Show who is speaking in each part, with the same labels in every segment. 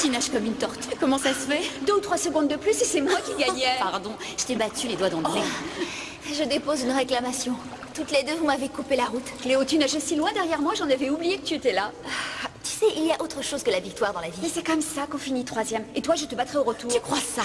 Speaker 1: Tu nages comme une tortue, comment ça se fait?
Speaker 2: 2 ou 3 secondes de plus et c'est moi qui gagnais.
Speaker 1: Pardon, je t'ai battu les doigts dans le nez.
Speaker 3: Je dépose une réclamation. Toutes les deux, vous m'avez coupé la route.
Speaker 2: Cléo, tu nageais si loin derrière moi, j'en avais oublié que tu étais là.
Speaker 3: Tu sais, il y a autre chose que la victoire dans la
Speaker 2: Mais
Speaker 3: vie.
Speaker 2: c'est comme ça qu'on finit 3e. Et toi, je te battrai au retour.
Speaker 1: Tu crois ça?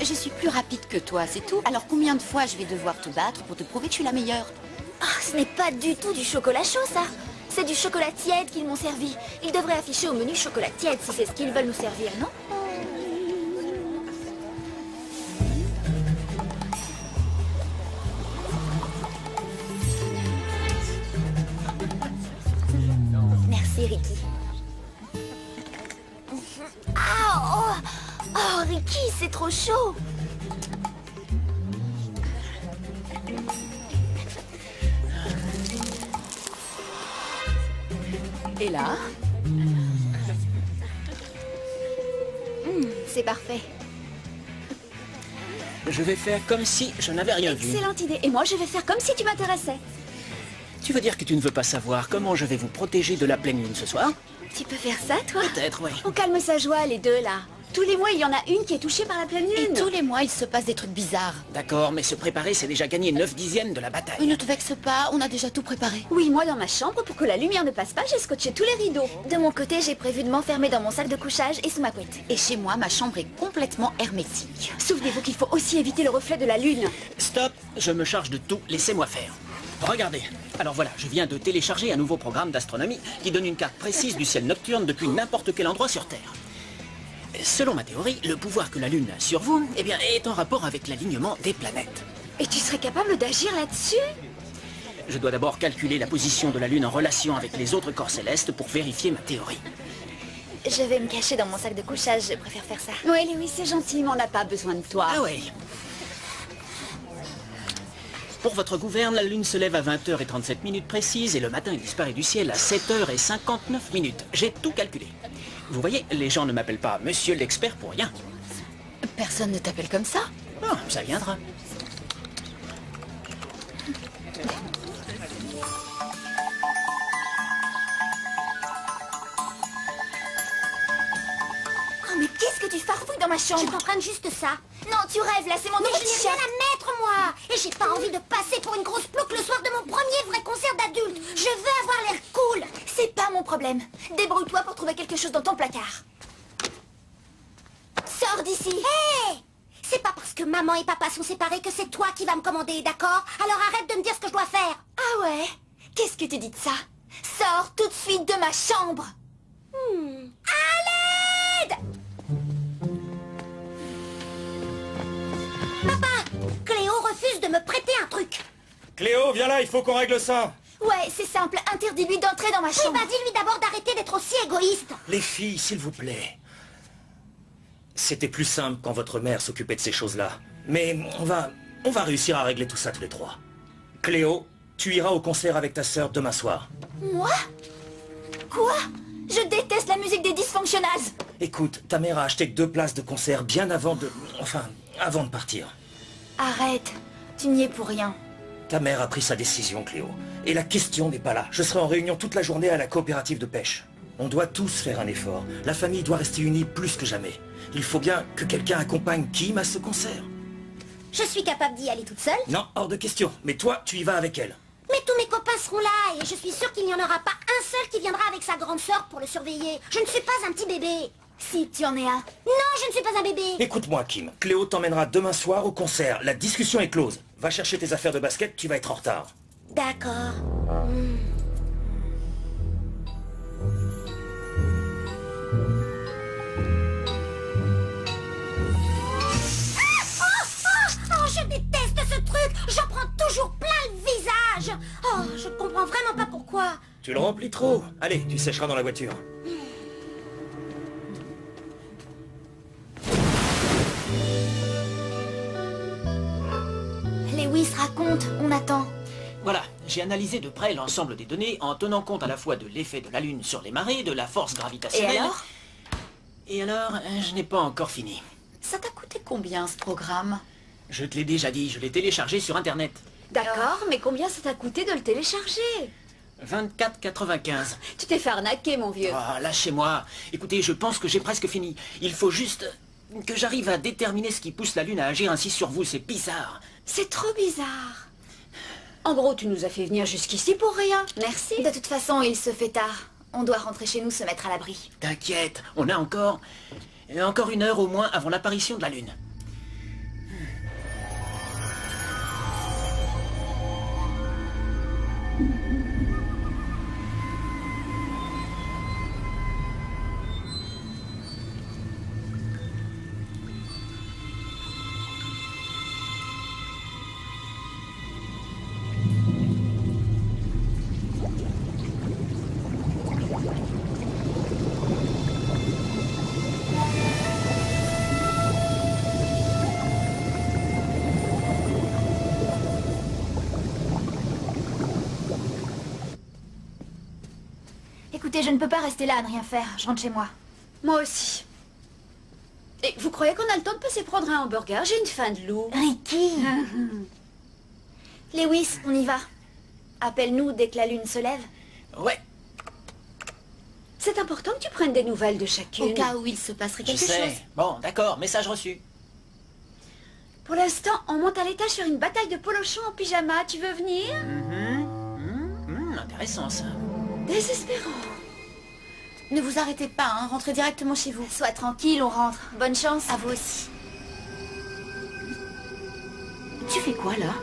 Speaker 1: Je suis plus rapide que toi, c'est tout. Alors combien de fois je vais devoir te battre pour te prouver que je suis la meilleure?
Speaker 3: Ah, ce n'est pas du tout du chocolat chaud, ça. C'est du chocolat tiède qu'ils m'ont servi. Ils devraient afficher au menu chocolat tiède si c'est ce qu'ils veulent nous servir, non? Merci, Ricky. Ah, oh, Ricky, c'est trop chaud.
Speaker 1: Et là?
Speaker 3: C'est parfait.
Speaker 4: Je vais faire comme si je n'avais rien vu.
Speaker 2: Excellente idée. Et moi, je vais faire comme si tu m'intéressais.
Speaker 4: Tu veux dire que tu ne veux pas savoir comment je vais vous protéger de la pleine lune ce soir?
Speaker 3: Tu peux faire ça, toi?
Speaker 4: Peut-être, oui.
Speaker 2: On calme sa joie, les deux, là. Tous les mois, il y en a une qui est touchée par la pleine
Speaker 1: Et
Speaker 2: lune.
Speaker 1: tous les mois, il se passe des trucs bizarres.
Speaker 4: D'accord, mais se préparer, c'est déjà gagner 9/10 de la bataille.
Speaker 1: Oui, ne te vexe pas, on a déjà tout préparé.
Speaker 2: Oui, moi, dans ma chambre, pour que la lumière ne passe pas, j'ai scotché tous les rideaux.
Speaker 3: De mon côté, j'ai prévu de m'enfermer dans mon sac de couchage et sous ma couette.
Speaker 1: Et chez moi, ma chambre est complètement hermétique.
Speaker 2: Souvenez-vous qu'il faut aussi éviter le reflet de la lune.
Speaker 4: Stop, je me charge de tout, laissez-moi faire. Regardez, alors voilà, je viens de télécharger un nouveau programme d'astronomie qui donne une carte précise du ciel nocturne depuis n'importe quel endroit sur Terre. Selon ma théorie, le pouvoir que la Lune a sur vous, eh bien, est en rapport avec l'alignement des planètes.
Speaker 2: Et tu serais capable d'agir là-dessus?
Speaker 4: Je dois d'abord calculer la position de la Lune en relation avec les autres corps célestes pour vérifier ma théorie.
Speaker 3: Je vais me cacher dans mon sac de couchage, je préfère faire ça.
Speaker 2: Oui, Louis, c'est gentil, mais on n'a pas besoin de toi.
Speaker 4: Ah ouais. Pour votre gouverne, la Lune se lève à 20h37 précises et le matin il disparaît du ciel à 7h59. J'ai tout calculé. Vous voyez, les gens ne m'appellent pas Monsieur l'expert pour rien.
Speaker 1: Personne ne t'appelle comme ça?
Speaker 4: Ah, ça viendra.
Speaker 3: Oh, mais qu'est-ce que tu farfouilles dans ma chambre?
Speaker 5: Je t'entraîne juste ça.
Speaker 3: Non, tu rêves, là, c'est mon
Speaker 5: Mais
Speaker 3: nouveau
Speaker 5: je n'ai
Speaker 3: t-shirt.
Speaker 5: rien à mettre, moi. Et j'ai pas envie de passer pour une grosse plouque le soir de mon premier vrai concert d'adulte. Je veux avoir l'air cool.
Speaker 3: C'est pas mon problème. Débrouille-toi pour trouver quelque chose dans ton placard. Sors d'ici.
Speaker 5: Hé! C'est pas parce que maman et papa sont séparés que c'est toi qui vas me commander, d'accord? Alors arrête de me dire ce que je dois faire.
Speaker 3: Ah ouais? Qu'est-ce que tu dis de ça? Sors tout de suite de ma chambre. À l'aide!
Speaker 5: Papa, Cléo refuse de me prêter un truc.
Speaker 6: Cléo, viens là, il faut qu'on règle ça.
Speaker 3: Ouais, c'est simple. Interdis-lui d'entrer dans ma
Speaker 5: Oui,
Speaker 3: chambre.
Speaker 5: bah dis-lui d'abord d'arrêter d'être aussi égoïste.
Speaker 6: Les filles, s'il vous plaît. C'était plus simple quand votre mère s'occupait de ces choses-là. Mais on va réussir à régler tout ça tous les trois. Cléo, tu iras au concert avec ta sœur demain soir.
Speaker 3: Moi? Quoi? Je déteste la musique des dysfonctionals.
Speaker 6: Écoute, ta mère a acheté 2 places de concert bien avant de... Enfin, avant de partir.
Speaker 3: Arrête. Tu n'y es pour rien.
Speaker 6: Ta mère a pris sa décision, Cléo. Et la question n'est pas là. Je serai en réunion toute la journée à la coopérative de pêche. On doit tous faire un effort. La famille doit rester unie plus que jamais. Il faut bien que quelqu'un accompagne Kim à ce concert.
Speaker 5: Je suis capable d'y aller toute seule.
Speaker 6: Non, hors de question. Mais toi, tu y vas avec elle.
Speaker 5: Mais tous mes copains seront là et je suis sûre qu'il n'y en aura pas un seul qui viendra avec sa grande sœur pour le surveiller. Je ne suis pas un petit bébé.
Speaker 3: Si, tu en es un.
Speaker 5: Non, je ne suis pas un bébé.
Speaker 6: Écoute-moi, Kim. Cléo t'emmènera demain soir au concert. La discussion est close. Va chercher tes affaires de basket, tu vas être en retard.
Speaker 5: D'accord. Oh, je déteste ce truc. J'en prends toujours plein le visage. Oh, je comprends vraiment pas pourquoi.
Speaker 6: Tu le remplis trop. Allez, tu sécheras dans la voiture.
Speaker 3: Lewis, raconte. On attend.
Speaker 4: Voilà, j'ai analysé de près l'ensemble des données en tenant compte à la fois de l'effet de la Lune sur les marées, de la force gravitationnelle...
Speaker 3: Et alors?
Speaker 4: Et alors, je n'ai pas encore fini.
Speaker 1: Ça t'a coûté combien, ce programme?
Speaker 4: Je te l'ai déjà dit, je l'ai téléchargé sur Internet.
Speaker 2: D'accord, mais combien ça t'a coûté de le télécharger?
Speaker 4: 24,95.
Speaker 2: Tu t'es fait arnaquer, mon vieux.
Speaker 4: Oh, lâchez-moi. Écoutez, je pense que j'ai presque fini. Il faut juste que j'arrive à déterminer ce qui pousse la Lune à agir ainsi sur vous. C'est bizarre.
Speaker 2: C'est trop bizarre. En gros, tu nous as fait venir jusqu'ici pour rien. Merci.
Speaker 3: De toute façon, il se fait tard. On doit rentrer chez nous se mettre à l'abri.
Speaker 4: T'inquiète, on a encore 1 heure au moins avant l'apparition de la Lune.
Speaker 3: Écoutez, je ne peux pas rester là à ne rien faire. Je rentre chez moi.
Speaker 2: Moi aussi. Et vous croyez qu'on a le temps de passer prendre un hamburger? J'ai une faim de loup.
Speaker 3: Ricky Lewis, on y va. Appelle-nous dès que la lune se lève.
Speaker 4: Ouais,
Speaker 2: C'est important que tu prennes des nouvelles de chacune.
Speaker 1: Au cas où il se passerait
Speaker 4: je
Speaker 1: quelque
Speaker 4: sais.
Speaker 1: chose.
Speaker 4: Bon, d'accord, message reçu.
Speaker 2: Pour l'instant, on monte à l'étage sur une bataille de polochons en pyjama. Tu veux venir?
Speaker 4: Intéressant ça.
Speaker 2: Désespérant.
Speaker 1: Ne vous arrêtez pas, hein, rentrez directement chez vous.
Speaker 3: Sois tranquille, on rentre. Bonne chance.
Speaker 1: À vous aussi.
Speaker 2: Tu fais quoi, là?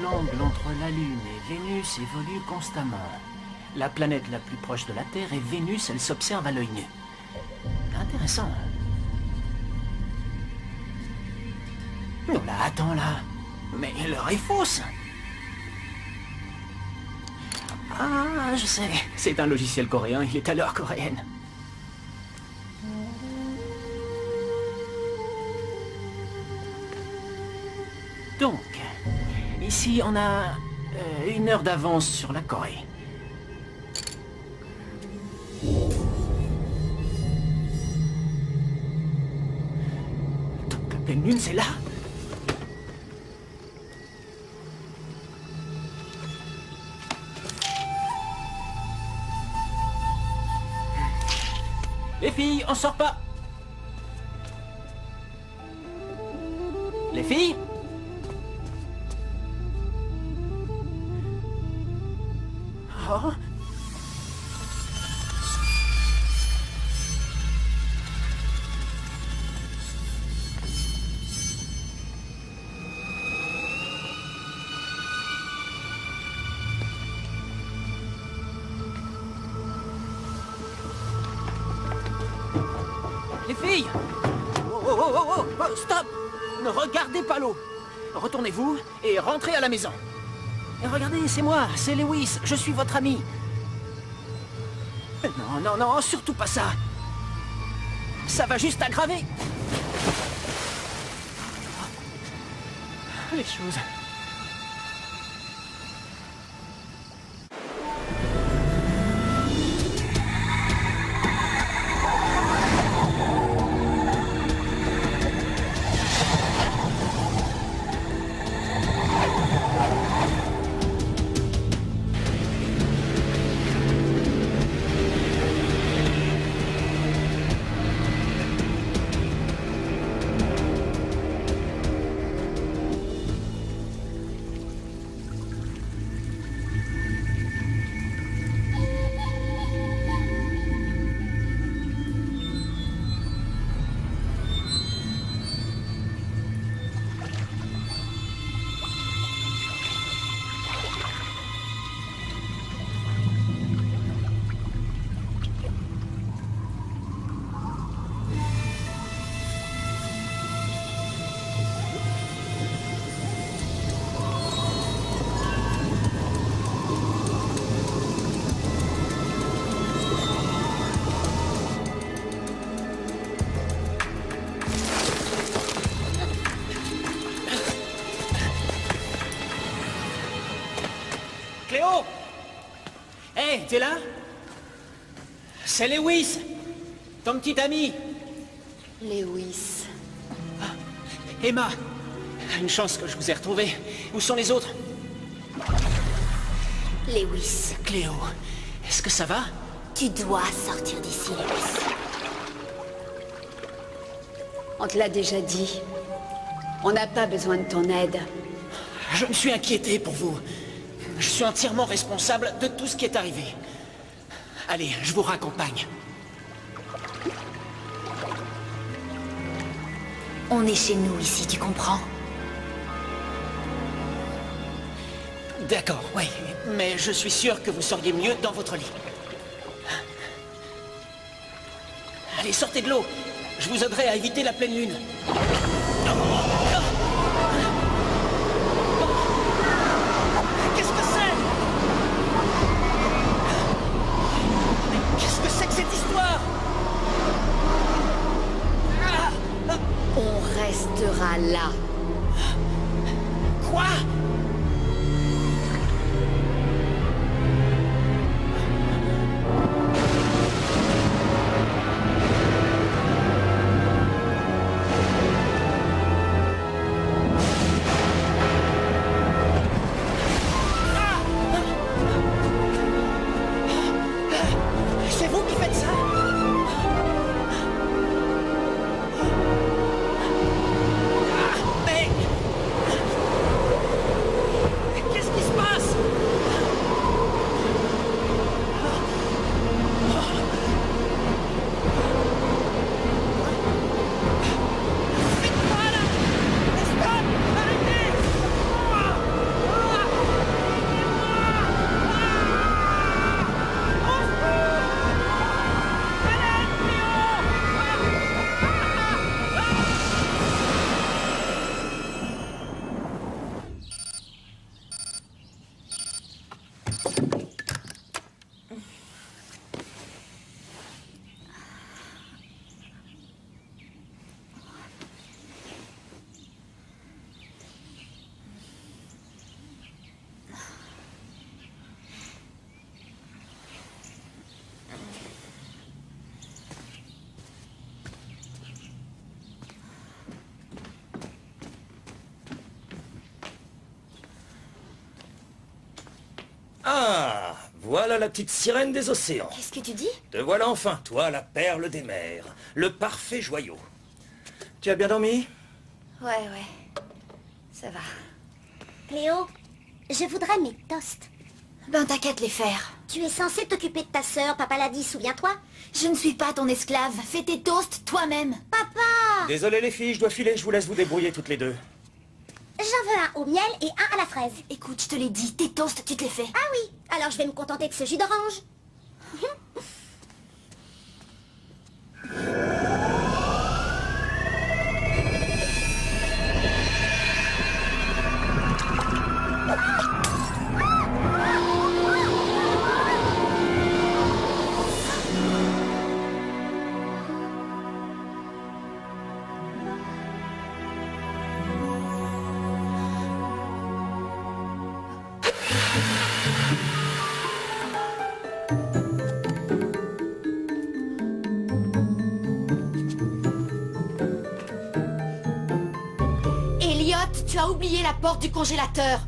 Speaker 4: L'angle entre la Lune et Vénus évolue constamment. La planète la plus proche de la Terre est Vénus, elle s'observe à l'œil nu. Intéressant. Oh là, attends là. Mais l'heure est fausse. Ah, je sais. C'est un logiciel coréen, il est à l'heure coréenne. Donc, ici on a 1 heure d'avance sur la Corée. Donc la pleine lune, c'est là? Les filles, on sort pas. Les filles? Oh. Les filles! Oh, stop! Ne regardez pas l'eau! Retournez-vous et rentrez à la maison. Et regardez, c'est moi, c'est Lewis, je suis votre ami. Non, non, non, surtout pas ça. Ça va juste aggraver. Les choses. t'es là? C'est Lewis, ton petit ami.
Speaker 1: Lewis.
Speaker 4: Emma, une chance que je vous ai retrouvé. Où sont les autres?
Speaker 3: Lewis,
Speaker 4: Cléo, est-ce que ça va?
Speaker 3: tu dois sortir d'ici, Lewis.
Speaker 2: On te l'a déjà dit. On n'a pas besoin de ton aide.
Speaker 4: Je me suis inquiété pour vous. Je suis entièrement responsable de tout ce qui est arrivé. Allez, je vous raccompagne.
Speaker 3: On est chez nous ici, tu comprends?
Speaker 4: D'accord, oui. Mais je suis sûr que vous seriez mieux dans votre lit. Allez, sortez de l'eau. Je vous aiderai à éviter la pleine lune. Qu'est-ce que c'est? Mais qu'est-ce que c'est que cette histoire?
Speaker 1: On restera là.
Speaker 4: Quoi? C'est vous qui faites ça? Mais... qu'est-ce qui se passe? Faites-moi là! Stop! Arrêtez!
Speaker 6: Ah, voilà la petite sirène des océans.
Speaker 3: Qu'est-ce que tu dis?
Speaker 6: Te voilà enfin, toi, la perle des mers. Le parfait joyau. Tu as bien dormi?
Speaker 3: Ouais. Ça va.
Speaker 5: Cléo, je voudrais mes toasts.
Speaker 3: Ben t'inquiète les faire.
Speaker 5: Tu es censé t'occuper de ta sœur, papa l'a dit, souviens-toi?
Speaker 3: Je ne suis pas ton esclave. Fais tes toasts toi-même.
Speaker 5: Papa!
Speaker 6: Désolé les filles, je dois filer, je vous laisse vous débrouiller toutes les deux.
Speaker 5: J'en veux un au miel et un à la fraise.
Speaker 3: Écoute, je te l'ai dit, tes toasts, tu te les fais.
Speaker 5: Ah oui, alors je vais me contenter de ce jus d'orange.
Speaker 1: Elliot, tu as oublié la porte du congélateur.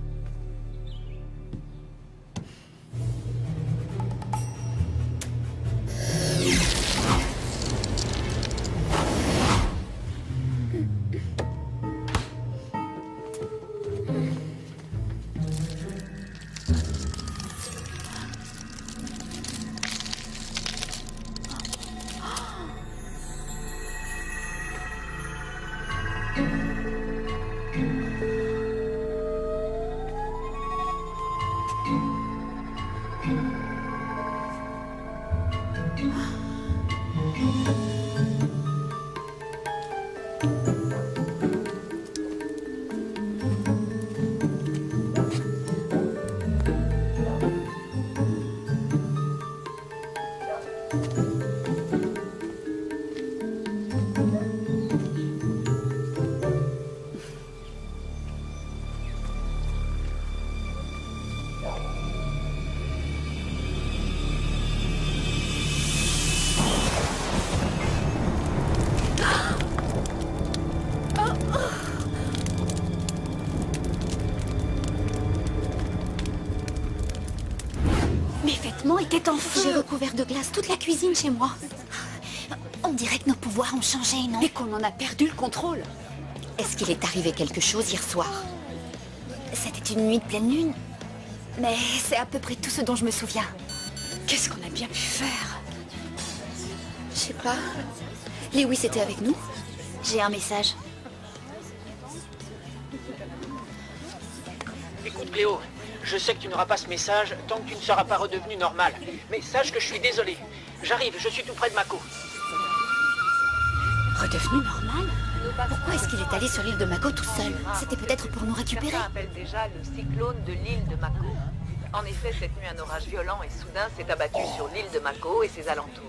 Speaker 3: était en feu.
Speaker 1: J'ai recouvert de glace toute la cuisine chez moi.
Speaker 3: On dirait que nos pouvoirs ont changé, non?
Speaker 2: Et qu'on en a perdu le contrôle.
Speaker 1: Est-ce qu'il est arrivé quelque chose hier soir?
Speaker 3: C'était une nuit de pleine lune. Mais c'est à peu près tout ce dont je me souviens.
Speaker 2: Qu'est-ce qu'on a bien pu faire?
Speaker 1: Je sais pas. Lewis était avec nous?
Speaker 3: J'ai un message.
Speaker 4: Écoute Cléo, je sais que tu n'auras pas ce message tant que tu ne seras pas redevenu normal. Mais sache que je suis désolé. J'arrive, je suis tout près de Mako.
Speaker 2: Redevenu normal?
Speaker 1: Pourquoi est-ce qu'il est allé sur l'île de Mako tout seul?
Speaker 3: C'était peut-être pour nous récupérer.
Speaker 7: Certains appellent déjà le cyclone de l'île de Mako. En effet, cette nuit, un orage violent et soudain s'est abattu sur l'île de Mako et ses alentours,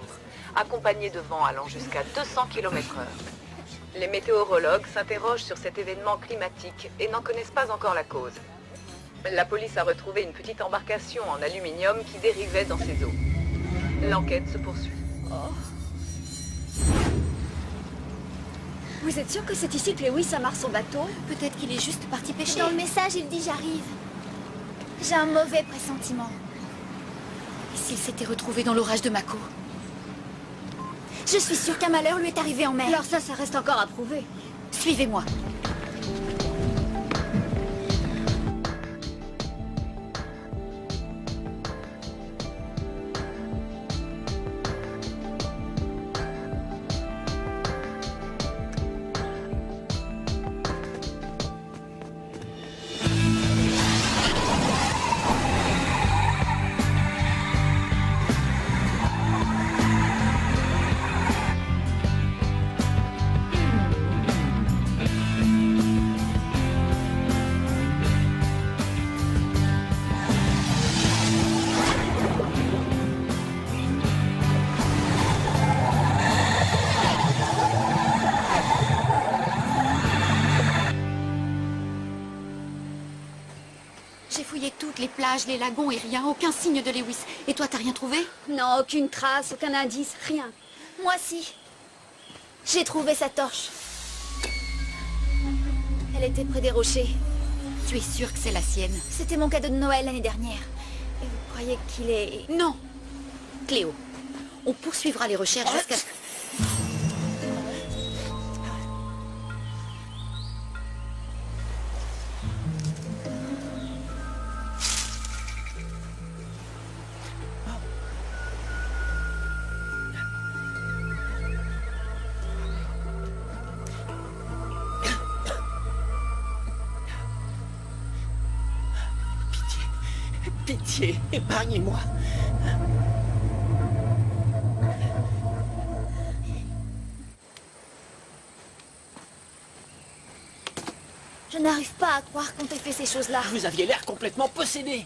Speaker 7: accompagné de vents allant jusqu'à 200 km/h. Les météorologues s'interrogent sur cet événement climatique et n'en connaissent pas encore la cause. La police a retrouvé une petite embarcation en aluminium qui dérivait dans ces eaux. L'enquête se poursuit.
Speaker 2: Vous êtes sûr que c'est ici que Lewis amarre son bateau?
Speaker 1: Peut-être qu'il est juste parti pêcher.
Speaker 3: Dans le message, il dit j'arrive. J'ai un mauvais pressentiment.
Speaker 1: Et s'il s'était retrouvé dans l'orage de Mako?
Speaker 3: Je suis sûre qu'un malheur lui est arrivé en mer.
Speaker 2: Alors ça reste encore à prouver.
Speaker 1: Suivez-moi. J'ai fouillé toutes les plages, les lagons et rien, aucun signe de Lewis. Et toi, t'as rien trouvé?
Speaker 2: Non, aucune trace, aucun indice, rien.
Speaker 3: Moi si. J'ai trouvé sa torche. Elle était près des rochers.
Speaker 1: Tu es sûre que c'est la sienne?
Speaker 3: C'était mon cadeau de Noël l'année dernière. Et vous croyez qu'il est...
Speaker 1: Non. Cléo, on poursuivra les recherches jusqu'à...
Speaker 4: Pitié, épargnez-moi.
Speaker 3: Je n'arrive pas à croire qu'on t'ait fait ces choses-là.
Speaker 4: Vous aviez l'air complètement possédé.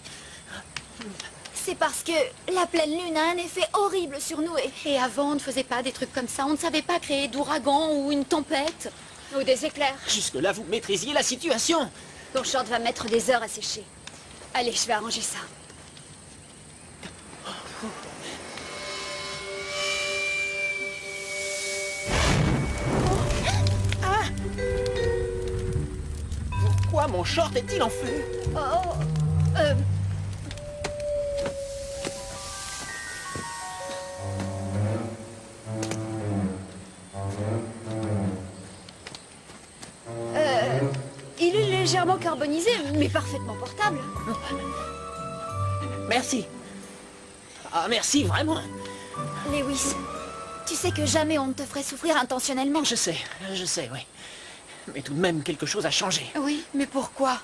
Speaker 3: C'est parce que la pleine lune a un effet horrible sur nous et...
Speaker 1: Et avant, on ne faisait pas des trucs comme ça. On ne savait pas créer d'ouragan ou une tempête.
Speaker 2: Ou des éclairs.
Speaker 4: Jusque-là, vous maîtrisiez la situation.
Speaker 2: Ton short va mettre des heures à sécher. Allez, je vais arranger ça.
Speaker 4: Pourquoi mon short est-il en feu?
Speaker 2: Il est légèrement carbonisé, mais parfaitement portable.
Speaker 4: Merci. Ah, merci, vraiment.
Speaker 3: Lewis, tu sais que jamais on ne te ferait souffrir intentionnellement.
Speaker 4: Je sais, oui. Mais tout de même, quelque chose a changé.
Speaker 1: Oui, mais pourquoi?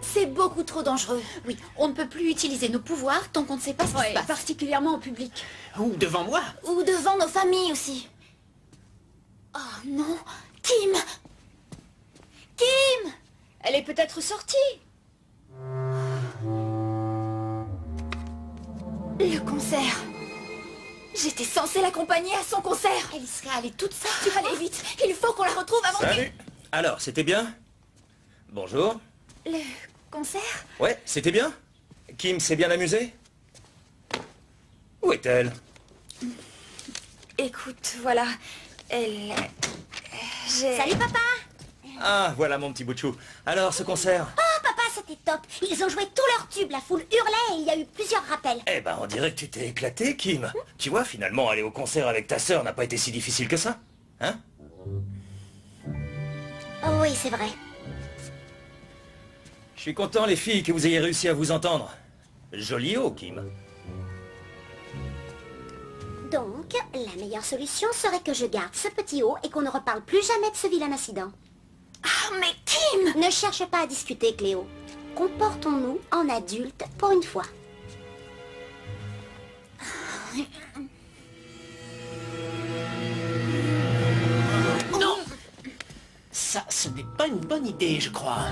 Speaker 3: C'est beaucoup trop dangereux.
Speaker 1: Oui, on ne peut plus utiliser nos pouvoirs tant qu'on ne sait pas ce qui se
Speaker 2: Ouais,
Speaker 1: passe.
Speaker 2: particulièrement au public.
Speaker 4: Ou devant moi.
Speaker 3: Ou devant nos familles aussi. Oh non, Kim! Kim!
Speaker 2: Elle est peut-être sortie.
Speaker 3: Le concert. J'étais censée l'accompagner à son concert.
Speaker 1: Elle y serait allée toute seule.
Speaker 3: Allez vite, il faut qu'on la retrouve avant
Speaker 6: Salut. Alors, c'était bien? Bonjour.
Speaker 3: Le concert?
Speaker 6: Ouais, c'était bien? Kim s'est bien amusée? Où est-elle?
Speaker 3: Écoute, voilà, elle...
Speaker 5: Salut papa.
Speaker 6: Ah, voilà mon petit bout de chou. Alors, ce concert?
Speaker 5: c'était top. Ils ont joué tous leurs tubes, la foule hurlait et il y a eu plusieurs rappels.
Speaker 6: Eh ben, on dirait que tu t'es éclaté, Kim. Tu vois, finalement, aller au concert avec ta sœur n'a pas été si difficile que ça. Hein?
Speaker 5: Oh oui, c'est vrai.
Speaker 6: Je suis content, les filles, que vous ayez réussi à vous entendre. Joli haut, Kim.
Speaker 5: Donc, la meilleure solution serait que je garde ce petit haut et qu'on ne reparle plus jamais de ce vilain incident.
Speaker 3: Ah, mais Kim!
Speaker 5: Ne cherche pas à discuter, Cléo. Comportons-nous en adultes pour une fois.
Speaker 4: Non! Ça, ce n'est pas une bonne idée, je crois.